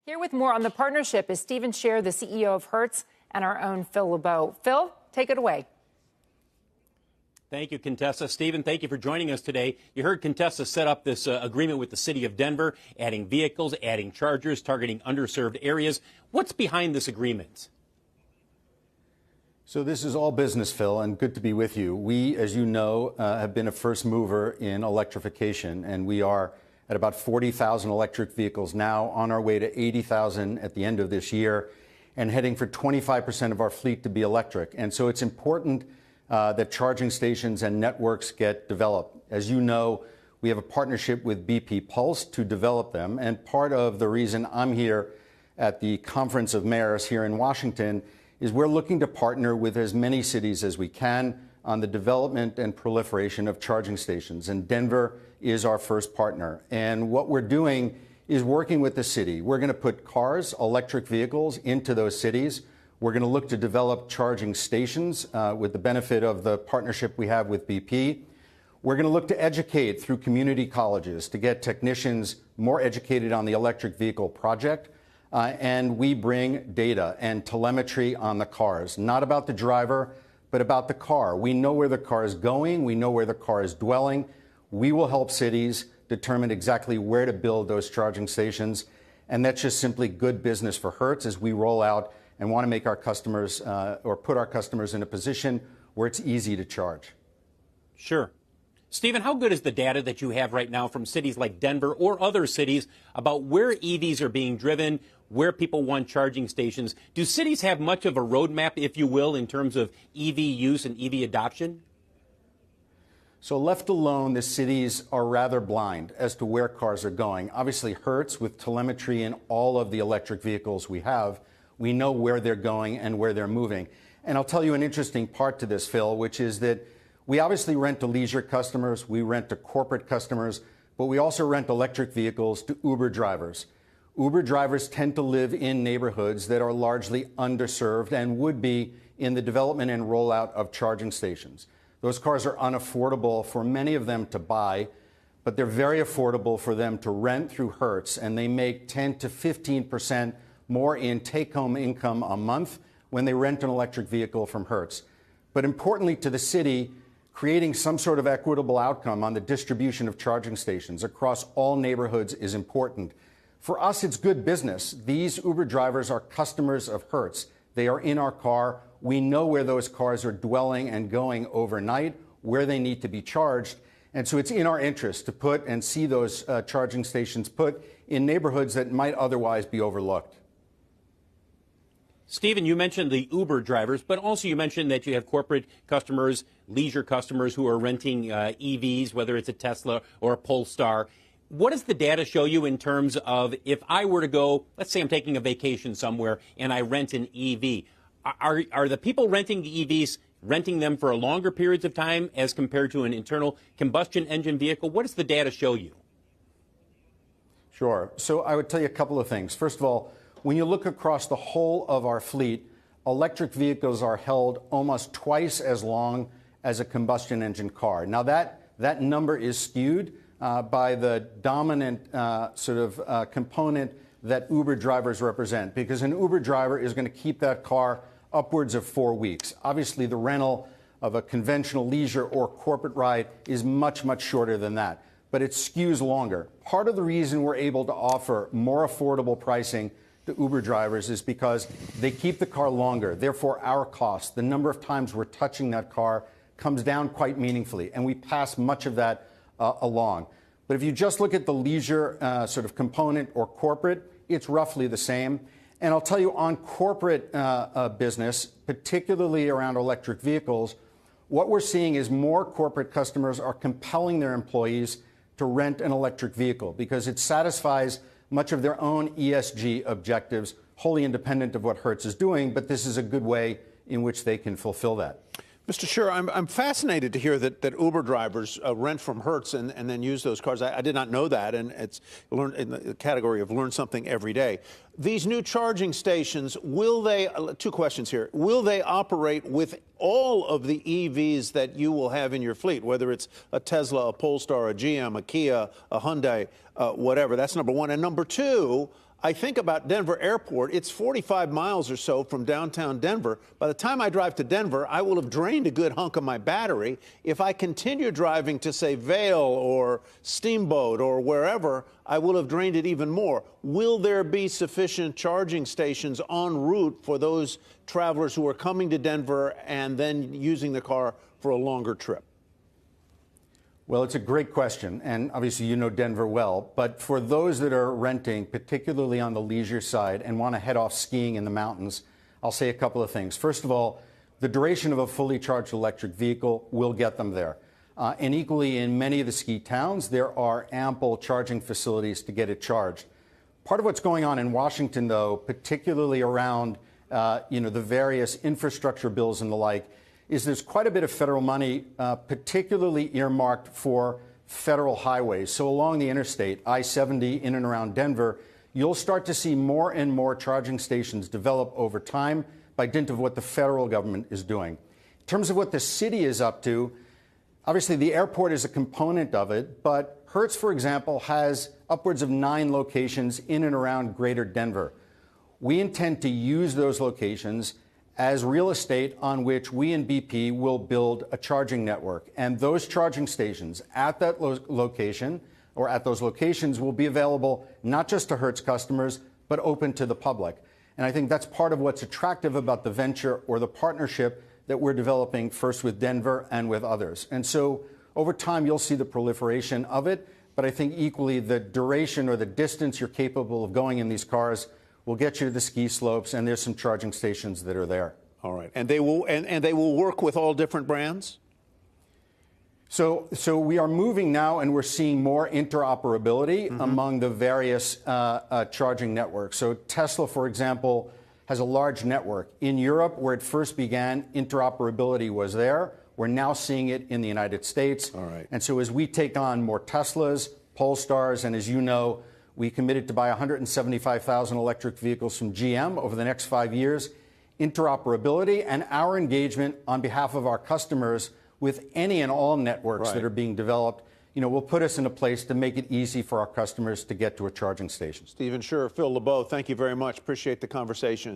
Here with more on the partnership is Stephen Scherr, the CEO of Hertz, and our own Phil LeBeau. Phil, take it away. Thank you, Contessa. Stephen, thank you for joining us today. You heard Contessa set up this agreement with the city of Denver, adding vehicles, adding chargers, targeting underserved areas. What's behind this agreement? So this is all business, Phil, and good to be with you. We, as you know, have been a first mover in electrification, and we are at about 40,000 electric vehicles now, on our way to 80,000 at the end of this year, and heading for 25% of our fleet to be electric. And so it's important that charging stations and networks get developed. As you know, we have a partnership with BP Pulse to develop them, and part of the reason I'm here at the Conference of Mayors here in Washington is we're looking to partner with as many cities as we can on the development and proliferation of charging stations. And Denver is our first partner. And what we're doing is working with the city. We're going to put cars, electric vehicles into those cities. We're going to look to develop charging stations with the benefit of the partnership we have with BP. We're going to look to educate through community colleges to get technicians more educated on the electric vehicle project. And we bring data and telemetry on the cars, not about the driver, but about the car. We know where the car is going. We know where the car is dwelling. We will help cities determine exactly where to build those charging stations. And that's just simply good business for Hertz as we roll out and want to make our customers or put our customers in a position where it's easy to charge. Sure. Stephen, how good is the data that you have right now from cities like Denver or other cities about where EVs are being driven, where people want charging stations? Do cities have much of a roadmap, if you will, in terms of EV use and EV adoption? So left alone, the cities are rather blind as to where cars are going. Obviously, Hertz, with telemetry in all of the electric vehicles we have, we know where they're going and where they're moving. And I'll tell you an interesting part to this, Phil, which is that we obviously rent to leisure customers, we rent to corporate customers, but we also rent electric vehicles to Uber drivers. Uber drivers tend to live in neighborhoods that are largely underserved and would be in the development and rollout of charging stations. Those cars are unaffordable for many of them to buy, but they're very affordable for them to rent through Hertz, and they make 10 to 15% more in take-home income a month when they rent an electric vehicle from Hertz. But importantly to the city, creating some sort of equitable outcome on the distribution of charging stations across all neighborhoods is important. For us, it's good business. These Uber drivers are customers of Hertz. They are in our car. We know where those cars are dwelling and going overnight, where they need to be charged. And so it's in our interest to put and see those charging stations put in neighborhoods that might otherwise be overlooked. Stephen, you mentioned the Uber drivers, but also you mentioned that you have corporate customers, leisure customers who are renting EVs, whether it's a Tesla or a Polestar. What does the data show you in terms of if I were to go, let's say I'm taking a vacation somewhere and I rent an EV, are the people renting the EVs renting them for longer periods of time as compared to an internal combustion engine vehicle? What does the data show you? Sure. So I would tell you a couple of things. First of all, when you look across the whole of our fleet, electric vehicles are held almost twice as long as a combustion engine car. Now, that number is skewed by the dominant component that Uber drivers represent, because an Uber driver is going to keep that car upwards of 4 weeks. Obviously, the rental of a conventional leisure or corporate ride is much, much shorter than that, but it skews longer. Part of the reason we're able to offer more affordable pricing to Uber drivers is because they keep the car longer. Therefore, our cost, the number of times we're touching that car, comes down quite meaningfully, and we pass much of that along. But if you just look at the leisure component or corporate, it's roughly the same. And I'll tell you, on corporate business, particularly around electric vehicles, what we're seeing is more corporate customers are compelling their employees to rent an electric vehicle because it satisfies much of their own ESG objectives, wholly independent of what Hertz is doing, but this is a good way in which they can fulfill that. Mr. Scherr, I'm fascinated to hear that Uber drivers rent from Hertz and then use those cars. I did not know that, and it's learned in the category of learn something every day. These new charging stations, will they, two questions here, will they operate with all of the EVs that you will have in your fleet, whether it's a Tesla, a Polestar, a GM, a Kia, a Hyundai, whatever? That's number one. And number two, I think about Denver Airport. It's 45 miles or so from downtown Denver. By the time I drive to Denver, I will have drained a good hunk of my battery. If I continue driving to, say, Vail or Steamboat or wherever, I will have drained it even more. Will there be sufficient charging stations en route for those travelers who are coming to Denver and then using the car for a longer trip? Well, it's a great question, and obviously you know Denver well, but for those that are renting, particularly on the leisure side, and want to head off skiing in the mountains, I'll say a couple of things. First of all, the duration of a fully charged electric vehicle will get them there. And equally, in many of the ski towns, there are ample charging facilities to get it charged. Part of what's going on in Washington, though, particularly around the various infrastructure bills and the like, is there's quite a bit of federal money, particularly earmarked for federal highways. So along the interstate, I-70 in and around Denver, you'll start to see more and more charging stations develop over time by dint of what the federal government is doing. In terms of what the city is up to, obviously the airport is a component of it, but Hertz, for example, has upwards of 9 locations in and around greater Denver. We intend to use those locations as real estate on which we and BP will build a charging network. And those charging stations at that location or at those locations will be available not just to Hertz customers, but open to the public. And I think that's part of what's attractive about the venture or the partnership that we're developing first with Denver and with others. And so over time, you'll see the proliferation of it. But I think equally the duration or the distance you're capable of going in these cars will get you to the ski slopes, and there's some charging stations that are there. All right, and they will work with all different brands? So we are moving now, and we're seeing more interoperability among the various charging networks. So Tesla, for example, has a large network. In Europe, where it first began, interoperability was there. We're now seeing it in the United States. All right. And so as we take on more Teslas, Polestars, and as you know, we committed to buy 175,000 electric vehicles from GM over the next 5 years. Interoperability and our engagement on behalf of our customers with any and all networks that are being developed, will put us in a place to make it easy for our customers to get to a charging station. Stephen Scherr, Phil LeBeau, thank you very much. Appreciate the conversation.